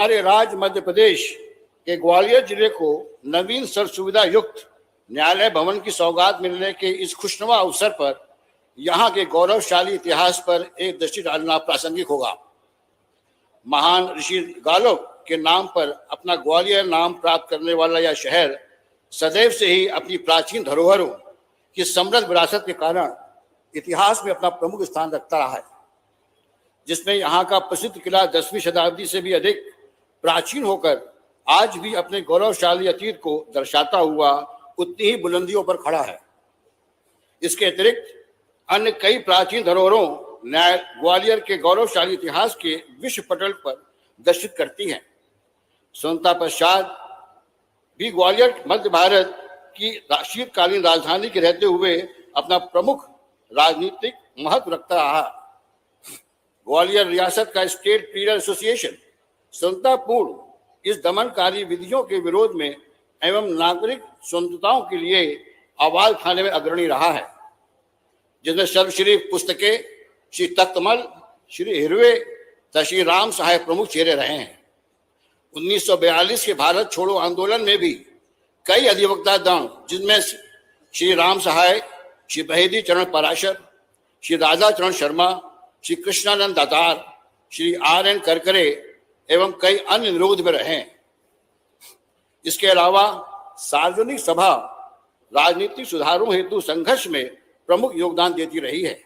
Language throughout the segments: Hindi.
हमारे राज्य मध्य प्रदेश के ग्वालियर जिले को नवीन सर्व सुविधा युक्त न्यायालय भवन की सौगात मिलने के इस खुशनुमा अवसर पर यहाँ के गौरवशाली इतिहास पर एक दृष्टि डालना प्रासंगिक होगा। महान ऋषि गालो के नाम पर अपना ग्वालियर नाम प्राप्त करने वाला यह शहर सदैव से ही अपनी प्राचीन धरोहरों की समृद्ध विरासत के कारण इतिहास में अपना प्रमुख स्थान रखता रहा है, जिसमें यहाँ का प्रसिद्ध किला 10वीं शताब्दी से भी अधिक प्राचीन होकर आज भी अपने गौरवशाली अतीत को दर्शाता हुआ उतनी ही बुलंदियों पर खड़ा है। इसके अतिरिक्त अन्य कई प्राचीन धरोहरों ग्वालियर के गौरवशाली इतिहास के विश्व पटल पर दर्शित करती हैं। स्वतंत्रता पश्चात भी ग्वालियर मध्य भारत की शीतकालीन राजधानी के रहते हुए अपना प्रमुख राजनीतिक महत्व रखता रहा। ग्वालियर रियासत का स्टेट पीरियड एसोसिएशन स्वतंत्रतापूर्व इस दमनकारी विधियों के विरोध में एवं नागरिक स्वतंत्रताओं के लिए आवाज उठाने में अग्रणी रहा है, जिसमें सर्वश्री पुस्तकें, श्री तख्तमल, श्री हिरवे तथा श्री राम सहाय प्रमुख चेहरे रहे हैं। 1942 के भारत छोड़ो आंदोलन में भी कई अधिवक्ता दल, जिनमें श्री राम सहाय, श्री बहेदी चरण पराशर, श्री राधा चरण शर्मा, श्री कृष्णानंद दातार, श्री RN करकरे एवं कई अन्य निरोध में रहे। इसके अलावा सार्वजनिक सभा राजनीतिक सुधारों हेतु संघर्ष में प्रमुख योगदान देती रही है,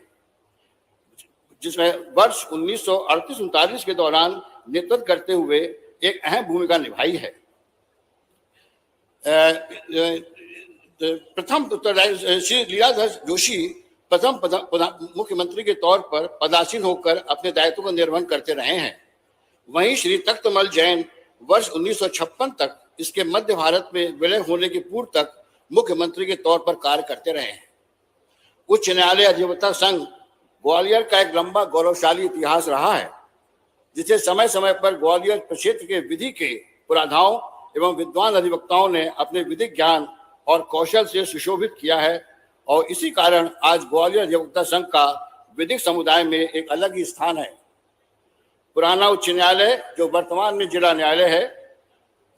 जिसमें वर्ष 1938-39 के दौरान नेतृत्व करते हुए एक अहम भूमिका निभाई है। प्रथम श्री लीलाधर जोशी प्रथम मुख्यमंत्री के तौर पर पदासीन होकर अपने दायित्व का निर्वहन करते रहे हैं। वहीं श्री तख्तमल जैन वर्ष 1956 तक इसके मध्य भारत में विलय होने के पूर्व तक मुख्यमंत्री के तौर पर कार्य करते रहे हैं। उच्च न्यायालय अधिवक्ता संघ ग्वालियर का एक लंबा गौरवशाली इतिहास रहा है, जिसे समय समय पर ग्वालियर प्रक्षेत्र के विधि के पुराधाओं एवं विद्वान अधिवक्ताओं ने अपने विधिक ज्ञान और कौशल से सुशोभित किया है, और इसी कारण आज ग्वालियर अधिवक्ता संघ का विधिक समुदाय में एक अलग ही स्थान है। पुराना उच्च न्यायालय, जो वर्तमान में जिला न्यायालय है,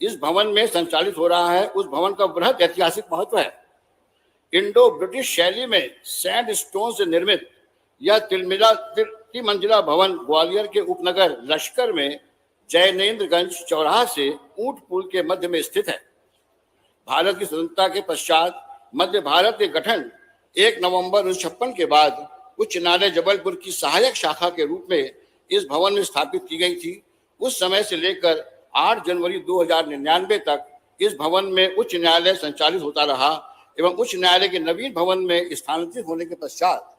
इस भवन में संचालित हो रहा है। उस भवन का बृहद ऐतिहासिक महत्व है। इंडो ब्रिटिश शैली में सैंड स्टोन से निर्मित यह त्रिमंजिला भवन ग्वालियर के उपनगर लश्कर में जैनेन्द्रगंज चौराहा से ऊंट पुल के मध्य में स्थित है। भारत की स्वतंत्रता के पश्चात मध्य भारत के गठन 1 नवंबर 1956 के बाद उच्च न्यायालय जबलपुर की सहायक शाखा के रूप में इस भवन में स्थापित की गई थी। उस समय से लेकर 8 जनवरी 2099 तक इस भवन में उच्च न्यायालय संचालित होता रहा एवं उच्च न्यायालय के नवीन भवन में स्थानांतरित होने के पश्चात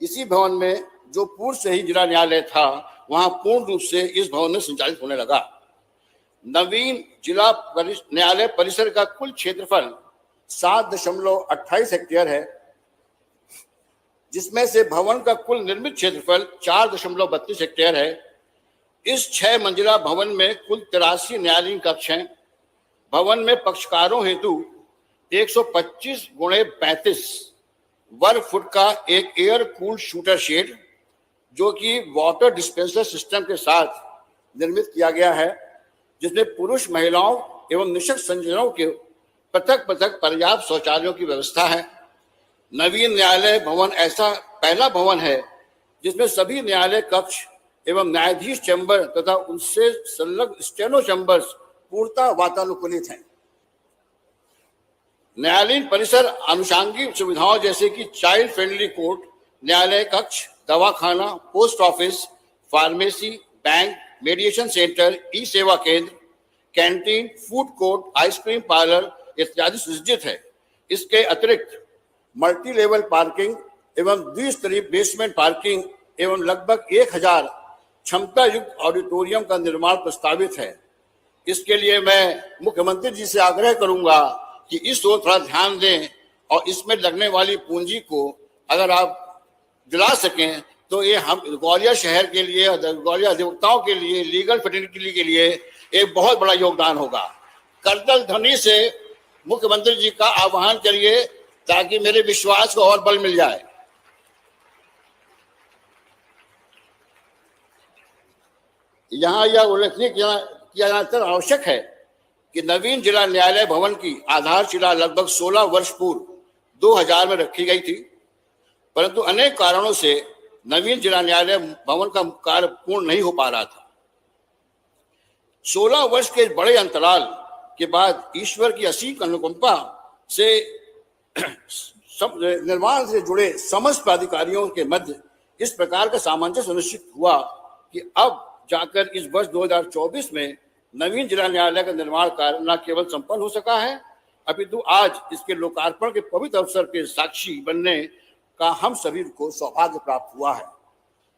इसी भवन में, जो पूर्व से ही जिला न्यायालय था, वहां पूर्ण रूप से इस भवन में संचालित होने लगा। नवीन जिला न्यायालय परिसर का कुल क्षेत्रफल 7.28 हेक्टेयर है, जिसमें से भवन का कुल निर्मित क्षेत्रफल 4.32 हेक्टेयर है। इस 6 मंजिला भवन में कुल 83 न्यायालयीन कक्ष हैं। भवन में पक्षकारों हेतु 125 × 35 वर्ग फुट का एक एयर कूल्ड शूटर शेड, जो कि वाटर डिस्पेंसर सिस्टम के साथ निर्मित किया गया है, जिसमें पुरुष, महिलाओं एवं निःशक्त संजनों के पृथक पृथक पर्याप्त शौचालयों की व्यवस्था है। नवीन न्यायालय भवन ऐसा पहला भवन है जिसमें सभी न्यायालय कक्ष एवं न्यायाधीश चैम्बर तथा उनसे संलग्न स्टेनो चैम्बर्स पूर्णतः वातानुकूलित हैं। न्यायालयीन परिसर आनुषांगिक सुविधाओं जैसे कि चाइल्ड फ्रेंडली कोर्ट, न्यायालय कक्ष, दवाखाना, post office, pharmacy, bank, mediation centre, e सेवा केंद्र, canteen, food court, ice cream parlour इत्यादि सुसज्जित है। इसके अतिरिक्त मल्टी लेवल पार्किंग एवं द्विस्तरीय बेसमेंट पार्किंग एवं लगभग 1000 क्षमता युक्त ऑडिटोरियम का निर्माण प्रस्तावित है। इसके लिए मैं मुख्यमंत्री जी से आग्रह करूंगा कि इस ओर थोड़ा ध्यान दें और इसमें लगने वाली पूंजी को अगर आप दिला सकें तो ये हम ग्वालियर शहर के लिए, ग्वालियर अधिवक्ताओं के लिए, लीगल फ्रेटर्निटी के लिए एक बहुत बड़ा योगदान होगा। करतल ध्वनि से मुख्यमंत्री जी का आह्वान करिए ताकि मेरे विश्वास को और बल मिल जाए। यहाँ यह उल्लेखनीय किया जाना अत्यंत आवश्यक है कि नवीन जिला न्यायालय भवन की आधारशिला लगभग 16 वर्ष पूर्व 2000 में रखी गई थी, परंतु अनेक कारणों से नवीन जिला न्यायालय भवन का कार्य पूर्ण नहीं हो पा रहा था। 16 वर्ष के बड़े अंतराल के बाद ईश्वर की असीम अनुकंपा से निर्माण से जुड़े समस्त प्राधिकारियों के मध्य इस प्रकार का सामंजस्य सुनिश्चित हुआ कि अब जाकर इस वर्ष 2024 में नवीन जिला न्यायालय का निर्माण कार्य न केवल संपन्न हो सका है, अपितु आज इसके लोकार्पण के पवित्र अवसर के साक्षी बनने का हम सभी को सौभाग्य प्राप्त हुआ है।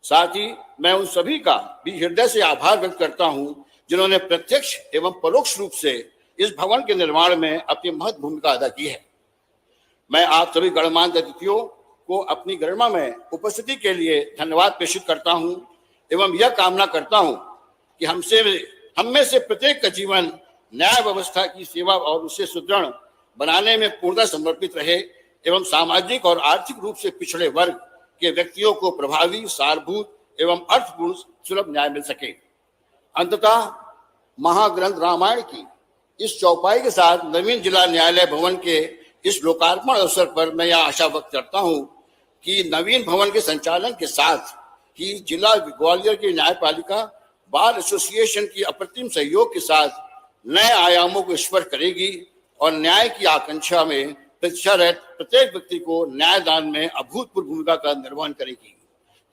साथ ही मैं उन सभी का भी हृदय से आभार व्यक्त करता हूं जिन्होंने प्रत्यक्ष एवं परोक्ष रूप से इस भवन के निर्माण में अपनी महत्वपूर्ण भूमिका अदा की है। मैं आप सभी गणमान्य अतिथियों को अपनी गरिमा में उपस्थिति के लिए धन्यवाद प्रेषित करता हूं एवं यह कामना करता हूं कि हम में से प्रत्येक का जीवन न्याय व्यवस्था की सेवा और उसे सुदृढ़ बनाने में पूर्णतः समर्पित रहे एवं सामाजिक और आर्थिक रूप से पिछड़े वर्ग के व्यक्तियों को प्रभावी, सारभूत एवं अर्थपूर्ण सुलभ न्याय मिल सके। अंततः महाग्रंथ रामायण की इस चौपाई के साथ नवीन जिला न्यायालय भवन के इस लोकार्पण अवसर पर मैं यह आशा व्यक्त करता हूं कि नवीन भवन के संचालन के साथ ही जिला ग्वालियर की न्यायपालिका बार एसोसिएशन की अप्रतिम सहयोग के साथ नए आयामों को स्पर्श करेगी और न्याय की आकांक्षा में प्रतीक्षारत प्रत्येक व्यक्ति को न्यायदान में अभूतपूर्व भूमिका का निर्वहन करेगी।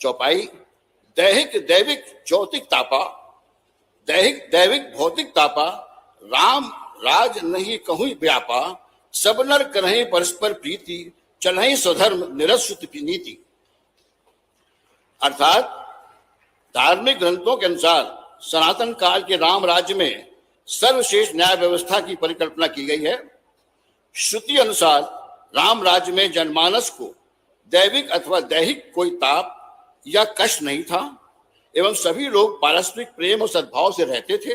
चौपाई दैविक भौतिक तापा राम राज नहीं कहूं व्यापा सब नर करहि परस्पर प्रीति चलहि स्वधर्म निरश्रुत नीति। अर्थात धार्मिक ग्रंथों के अनुसार सनातन काल के राम राज्य में सर्वश्रेष्ठ न्याय व्यवस्था की परिकल्पना की गई है। श्रुति अनुसार राम राज्य में जनमानस को दैविक अथवा दैहिक कोई ताप या कष्ट नहीं था एवं सभी लोग पारस्परिक प्रेम और सद्भाव से रहते थे।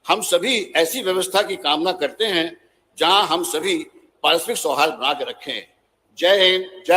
हम सभी ऐसी व्यवस्था की कामना करते हैं जहां हम सभी पारस्परिक सौहार्द बना के रखें। जय हिंद, जय